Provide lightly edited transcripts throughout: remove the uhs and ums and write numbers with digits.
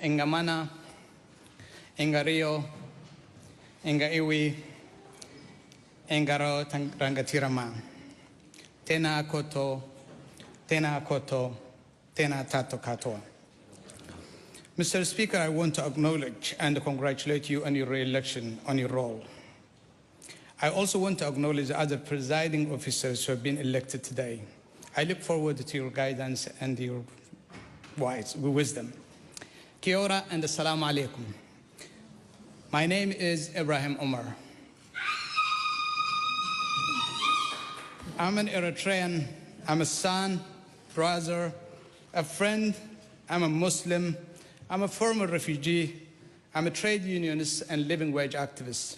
Engamana, Engario, Engaiwi, Engaro Rangatirama. Tena koto, tena koto, tena tato katoa. Mr. Speaker, I want to acknowledge and congratulate you on your re-election on your role. I also want to acknowledge the other presiding officers who have been elected today. I look forward to your guidance and your wisdom. Kia ora and assalamu alaikum. My name is Ibrahim Omar. I'm an Eritrean. I'm a son, brother, a friend. I'm a Muslim. I'm a former refugee. I'm a trade unionist and living wage activist.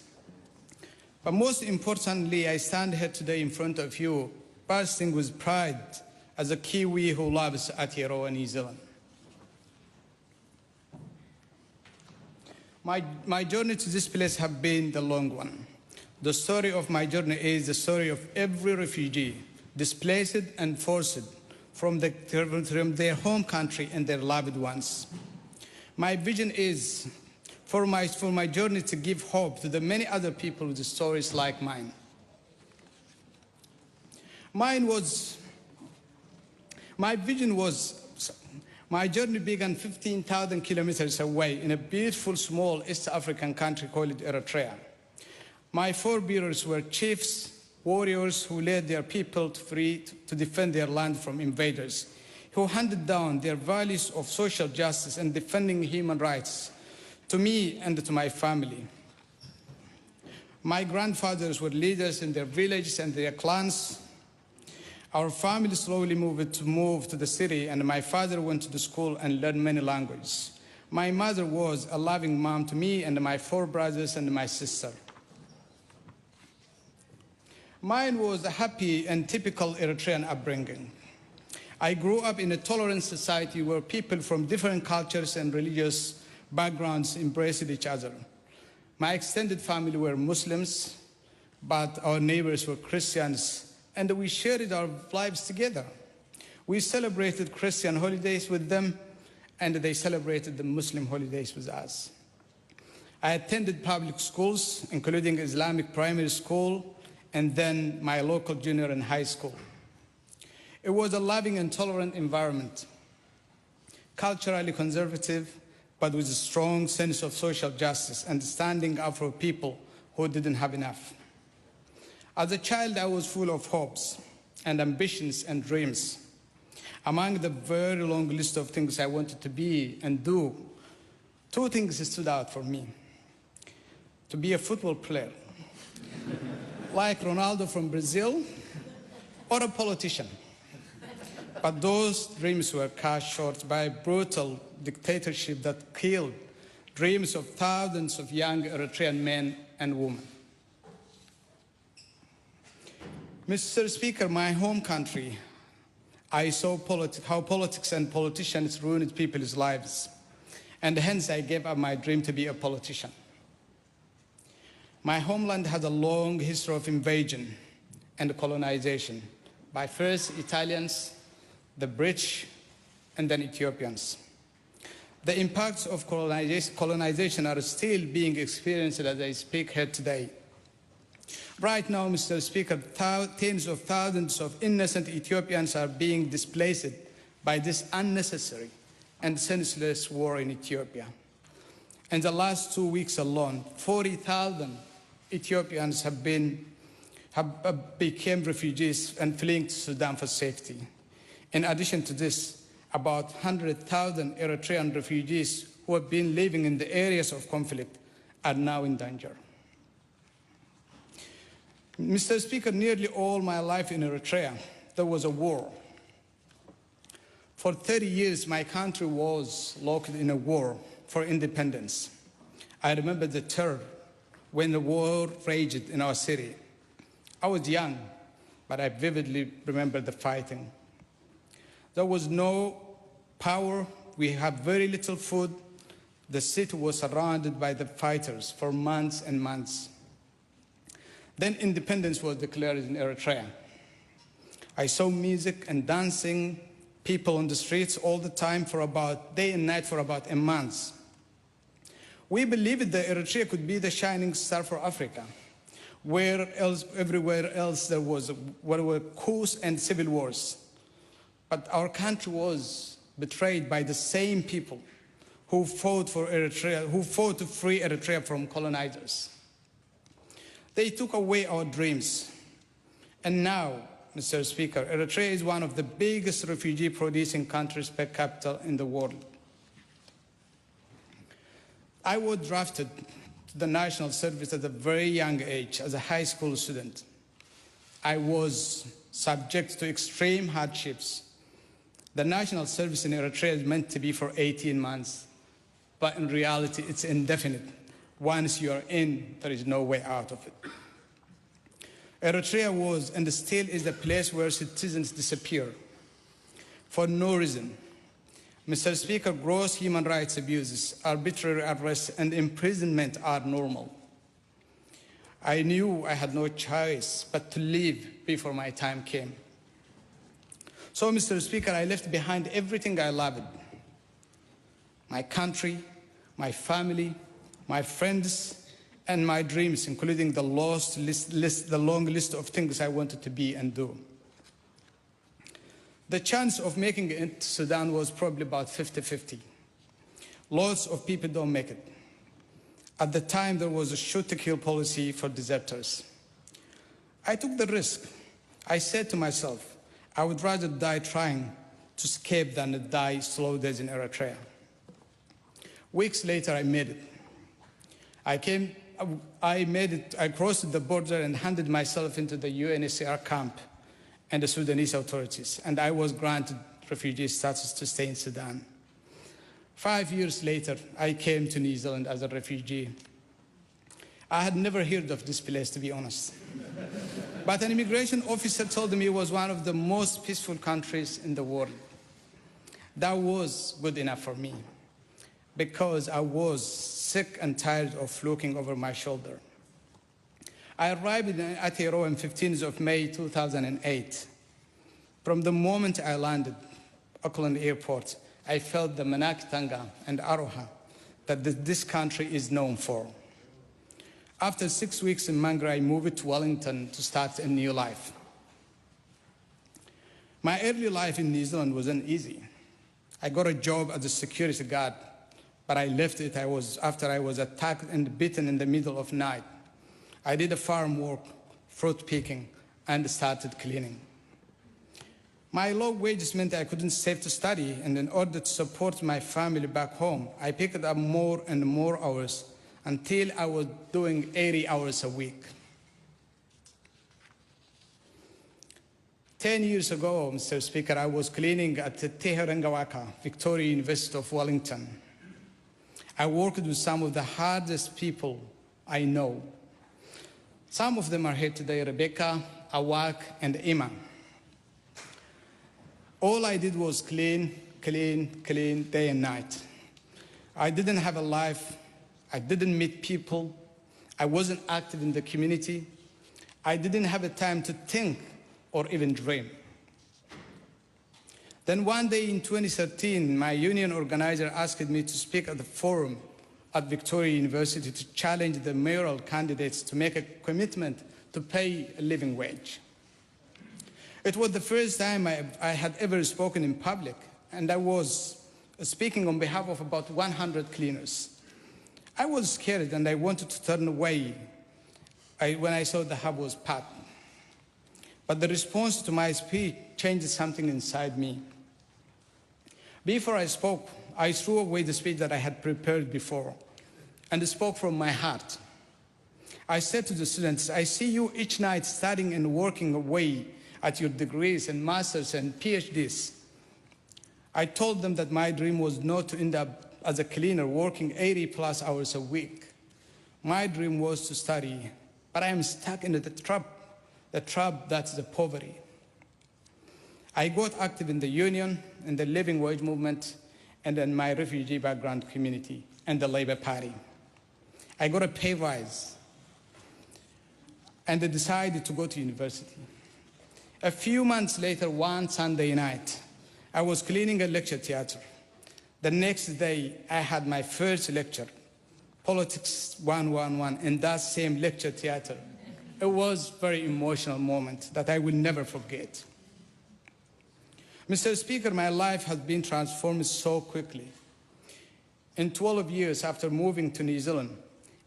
But most importantly, I stand here today in front of you, bursting with pride as a Kiwi who loves Aotearoa, New Zealand. My journey to this place has been the long one. The story of my journey is the story of every refugee displaced and forced from their home country and their loved ones. My vision is for my journey to give hope to the many other people with stories like mine. My journey began 15,000 kilometers away in a beautiful small East African country called Eritrea. My forebears were chiefs, warriors who led their people to defend their land from invaders, who handed down their values of social justice and defending human rights to me and to my family. My grandfathers were leaders in their villages and their clans. Our family slowly moved to the city, and my father went to the school and learned many languages. My mother was a loving mom to me and my 4 brothers and my sister. Mine was a happy and typical Eritrean upbringing. I grew up in a tolerant society where people from different cultures and religious backgrounds embraced each other. My extended family were Muslims, but our neighbors were Christians, and we shared our lives together. We celebrated Christian holidays with them, and they celebrated the Muslim holidays with us. I attended public schools, including Islamic primary school, and then my local junior and high school. It was a loving and tolerant environment, culturally conservative, but with a strong sense of social justice and standing up for people who didn't have enough. As a child, I was full of hopes and ambitions and dreams. Among the very long list of things I wanted to be and do, 2 things stood out for me. To be a football player, like Ronaldo from Brazil, or a politician. But those dreams were cut short by a brutal dictatorship that killed dreams of thousands of young Eritrean men and women. Mr. Speaker, my home country, I saw how politics and politicians ruined people's lives, and hence I gave up my dream to be a politician. My homeland has a long history of invasion and colonization by first Italians, the British, and then Ethiopians. The impacts of colonization are still being experienced as I speak here today. Right now, Mr. Speaker, tens of thousands of innocent Ethiopians are being displaced by this unnecessary and senseless war in Ethiopia. In the last 2 weeks alone, 40,000 Ethiopians have become refugees and fleeing to Sudan for safety. In addition to this, about 100,000 Eritrean refugees who have been living in the areas of conflict are now in danger. Mr. Speaker, nearly all my life in Eritrea, there was a war. For 30 years, my country was locked in a war for independence. I remember the terror when the war raged in our city. I was young, but I vividly remember the fighting. There was no power. We had very little food. The city was surrounded by the fighters for months and months. Then independence was declared in Eritrea. I saw music and dancing, people on the streets all the time day and night for about a month. We believed that Eritrea could be the shining star for Africa, everywhere else there were coups and civil wars. But our country was betrayed by the same people who fought for Eritrea, who fought to free Eritrea from colonizers. They took away our dreams. And now, Mr. Speaker, Eritrea is one of the biggest refugee-producing countries per capita in the world. I was drafted to the National Service at a very young age as a high school student. I was subject to extreme hardships. The National Service in Eritrea is meant to be for 18 months, but in reality, it's indefinite. Once you are in, there is no way out of it. Eritrea was and still is a place where citizens disappear for no reason. Mr. Speaker, gross human rights abuses, arbitrary arrests, and imprisonment are normal. I knew I had no choice but to leave before my time came. So, Mr. Speaker, I left behind everything I loved. My country, my family, my friends, and my dreams, including the long list of things I wanted to be and do. The chance of making it to Sudan was probably about 50-50. Lots of people don't make it. At the time, there was a shoot-to-kill policy for deserters. I took the risk. I said to myself, I would rather die trying to escape than die slow deaths in Eritrea. Weeks later, I made it. I crossed the border and handed myself into the UNHCR camp and the Sudanese authorities, and I was granted refugee status to stay in Sudan. 5 years later, I came to New Zealand as a refugee. I had never heard of this place, to be honest. But an immigration officer told me it was one of the most peaceful countries in the world. That was good enough for me, because I was sick and tired of looking over my shoulder. I arrived in Aotearoa on 15th of May 2008. From the moment I landed Auckland Airport, I felt the Manakitanga and Aroha that this country is known for. After 6 weeks in Mangra, I moved to Wellington to start a new life. My early life in New Zealand wasn't easy. I got a job as a security guard, but I left it after I was attacked and beaten in the middle of the night. I did farm work, fruit picking, and started cleaning. My low wages meant I couldn't save to study, and in order to support my family back home, I picked up more and more hours until I was doing 80 hours a week. 10 years ago, Mr. Speaker, I was cleaning at the Te Herengawaka, Victoria University of Wellington. I worked with some of the hardest people I know. Some of them are here today, Rebecca, Awak, and Emma. All I did was clean, day and night. I didn't have a life. I didn't meet people. I wasn't active in the community. I didn't have a time to think or even dream. Then one day in 2013, my union organizer asked me to speak at the forum at Victoria University to challenge the mayoral candidates to make a commitment to pay a living wage. It was the first time I had ever spoken in public, and I was speaking on behalf of about 100 cleaners. I was scared and I wanted to turn away when I saw the hub was packed. But the response to my speech changed something inside me. Before I spoke, I threw away the speech that I had prepared before and spoke from my heart. I said to the students, I see you each night studying and working away at your degrees and masters and PhDs. I told them that my dream was not to end up as a cleaner working 80+ hours a week. My dream was to study, but I am stuck in the trap that's the poverty. I got active in the union, in the living wage movement, and in my refugee background community and the Labour Party. I got a pay rise, and I decided to go to university. A few months later, one Sunday night, I was cleaning a lecture theatre. The next day, I had my first lecture Politics 111 in that same lecture theater. It was a very emotional moment that I will never forget. Mr. Speaker, my life has been transformed so quickly. In 12 years after moving to New Zealand,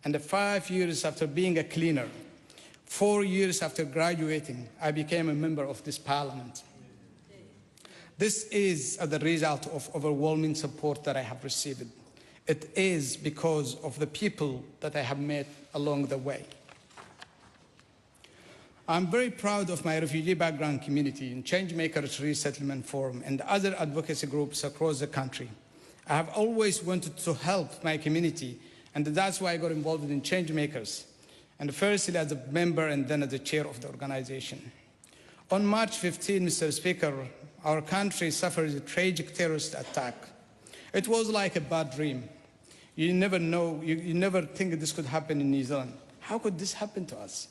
and 5 years after being a cleaner, 4 years after graduating, I became a member of this parliament. This is the result of overwhelming support that I have received. It is because of the people that I have met along the way. I'm very proud of my refugee background community in Changemakers Resettlement Forum and other advocacy groups across the country. I have always wanted to help my community, and that's why I got involved in Changemakers, and firstly as a member and then as the chair of the organization. On March 15, Mr. Speaker, our country suffered a tragic terrorist attack. It was like a bad dream. You never know, you never think this could happen in New Zealand. How could this happen to us?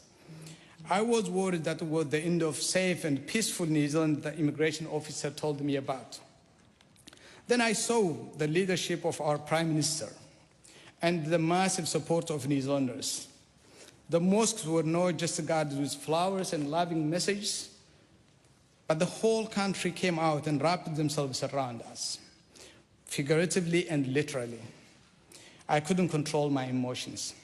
I was worried that it was the end of safe and peaceful New Zealand the immigration officer told me about. Then I saw the leadership of our Prime Minister and the massive support of New Zealanders. The mosques were not just guarded with flowers and loving messages, but the whole country came out and wrapped themselves around us, figuratively and literally. I couldn't control my emotions.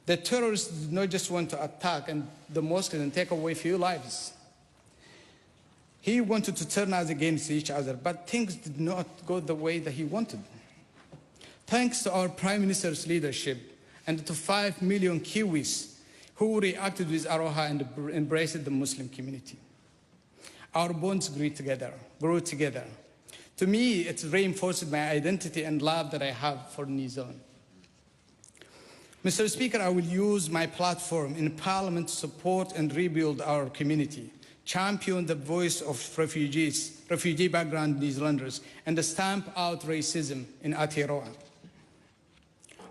The terrorists did not just want to attack and the mosques and take away few lives. He wanted to turn us against each other, but things did not go the way that he wanted. Thanks to our Prime Minister's leadership and to 5 million Kiwis who reacted with Aroha and embraced the Muslim community, our bonds grew together. To me, it reinforced my identity and love that I have for New Zealand. Mr. Speaker, I will use my platform in Parliament to support and rebuild our community, champion the voice of refugees, refugee background New Zealanders, and stamp out racism in Aotearoa.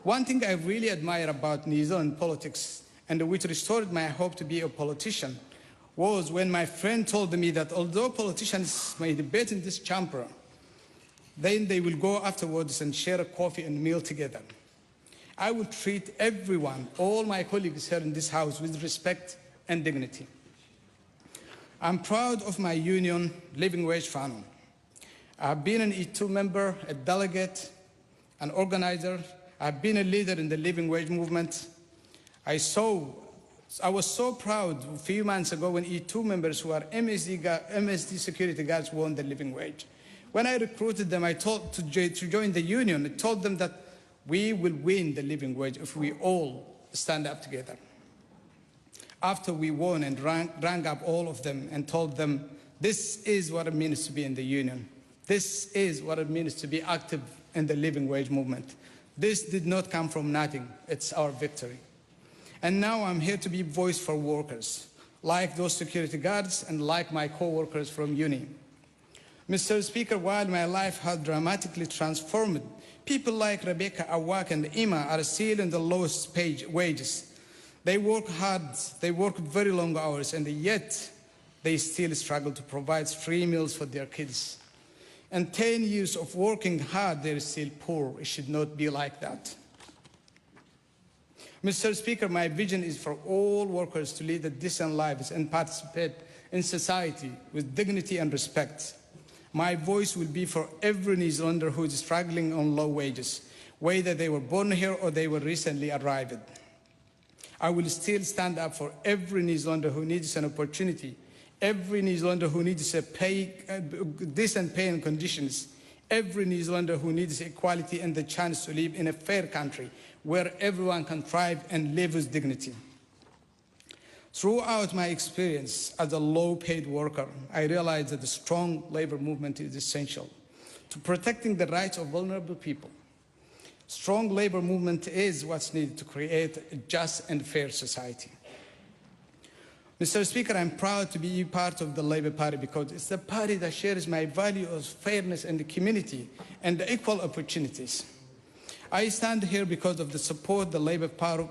One thing I really admire about New Zealand politics, and which restored my hope to be a politician, was when my friend told me that although politicians may debate in this chamber, then they will go afterwards and share a coffee and meal together. I will treat everyone, all my colleagues here in this House, with respect and dignity. I'm proud of my union, Living Wage Whānau. I've been an E2 member, a delegate, an organizer. I've been a leader in the Living Wage movement. I was so proud a few months ago when E2 members who are MSD security guards won the living wage. When I recruited them, I told to join the union, I told them that we will win the living wage if we all stand up together. After we won and rang up all of them and told them, this is what it means to be in the union. This is what it means to be active in the living wage movement. This did not come from nothing. It's our victory. And now I'm here to be voice for workers, like those security guards and like my co-workers from uni. Mr. Speaker, while my life has dramatically transformed, people like Rebecca, Awak, and Ima are still in the lowest wages. They work hard, they work very long hours, and yet they still struggle to provide free meals for their kids. And 10 years of working hard, they're still poor. It should not be like that. Mr. Speaker, my vision is for all workers to lead decent lives and participate in society with dignity and respect. My voice will be for every New Zealander who is struggling on low wages, whether they were born here or they were recently arrived. I will still stand up for every New Zealander who needs an opportunity, every New Zealander who needs decent pay and conditions, every New Zealander who needs equality and the chance to live in a fair country where everyone can thrive and live with dignity. Throughout my experience as a low-paid worker, I realized that the strong labor movement is essential to protecting the rights of vulnerable people. Strong labor movement is what's needed to create a just and fair society. Mr. Speaker, I'm proud to be part of the Labour Party because it's the party that shares my value of fairness and the community and the equal opportunities. I stand here because of the support the Labour Party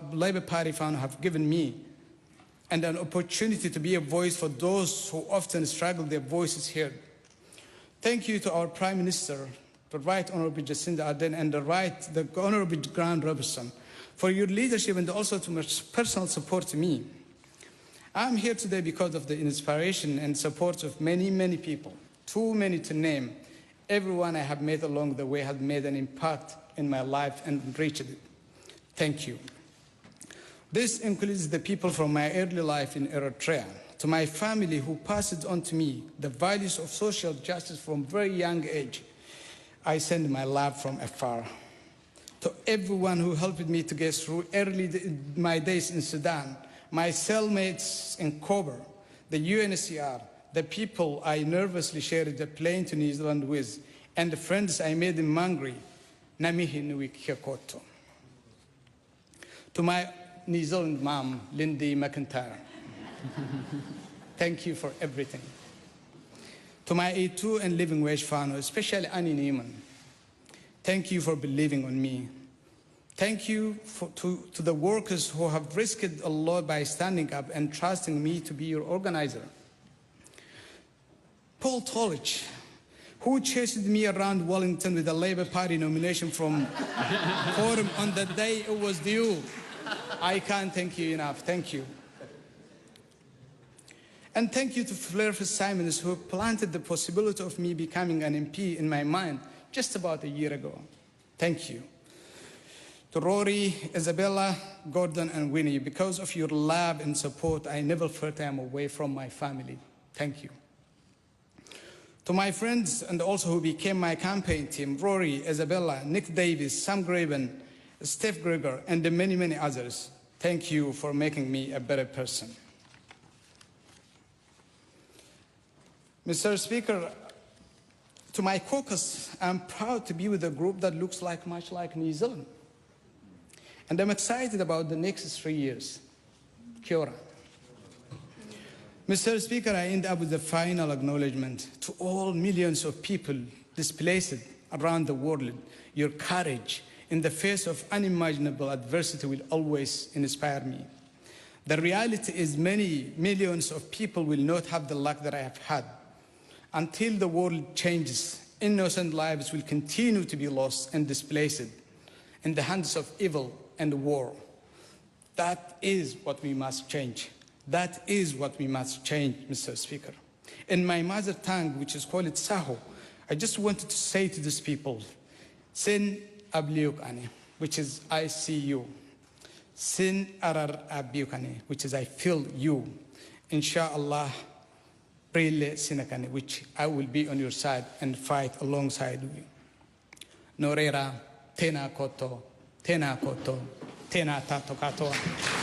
Whānau have given me and an opportunity to be a voice for those who often struggle their voices heard. Thank you to our Prime Minister the Right Honorable Jacinda Ardern, and the Honorable Grant Robertson, for your leadership and also to much personal support to me. I'm here today because of the inspiration and support of many, many people, too many to name. Everyone I have met along the way has made an impact in my life and enriched it. Thank you. This includes the people from my early life in Eritrea, to my family who passed on to me the values of social justice from very young age. I send my love from afar. To everyone who helped me to get through my days in Sudan, my cellmates in Kober, the UNHCR, the people I nervously shared the plane to New Zealand with, and the friends I made in Mangri, Namihi Nui Kyokoto. To my New Zealand mom, Lindy McIntyre, thank you for everything. To my A2 and living wage family, especially Annie Neiman, thank you for believing on me. Thank you to the workers who have risked a lot by standing up and trusting me to be your organizer. Paul Tolich, who chased me around Wellington with a Labour Party nomination from Forum on the day it was due. I can't thank you enough. Thank you. And thank you to Flair Fitzsimons, who planted the possibility of me becoming an MP in my mind just about a year ago. Thank you. To Rory, Isabella, Gordon, and Winnie, because of your love and support, I never felt I am away from my family. Thank you. To my friends and also who became my campaign team, Rory, Isabella, Nick Davis, Sam Graven, Steph Gregor, and the many, many others, thank you for making me a better person. Mr. Speaker, to my caucus, I'm proud to be with a group that looks much like New Zealand. And I'm excited about the next 3 years. Kia ora. Mr. Speaker, I end up with the final acknowledgement to all millions of people displaced around the world. Your courage in the face of unimaginable adversity will always inspire me. The reality is many millions of people will not have the luck that I have had. Until the world changes, innocent lives will continue to be lost and displaced in the hands of evil and war. That is what we must change. That is what we must change, Mr. Speaker. In my mother tongue, which is called Saho, I just wanted to say to these people, Sin abliukane, which is I see you. Sin arar abiukane, which is I feel you. Inshallah, Prile sinakane, which I will be on your side and fight alongside you. Norera, tena koto, tena tato katoa.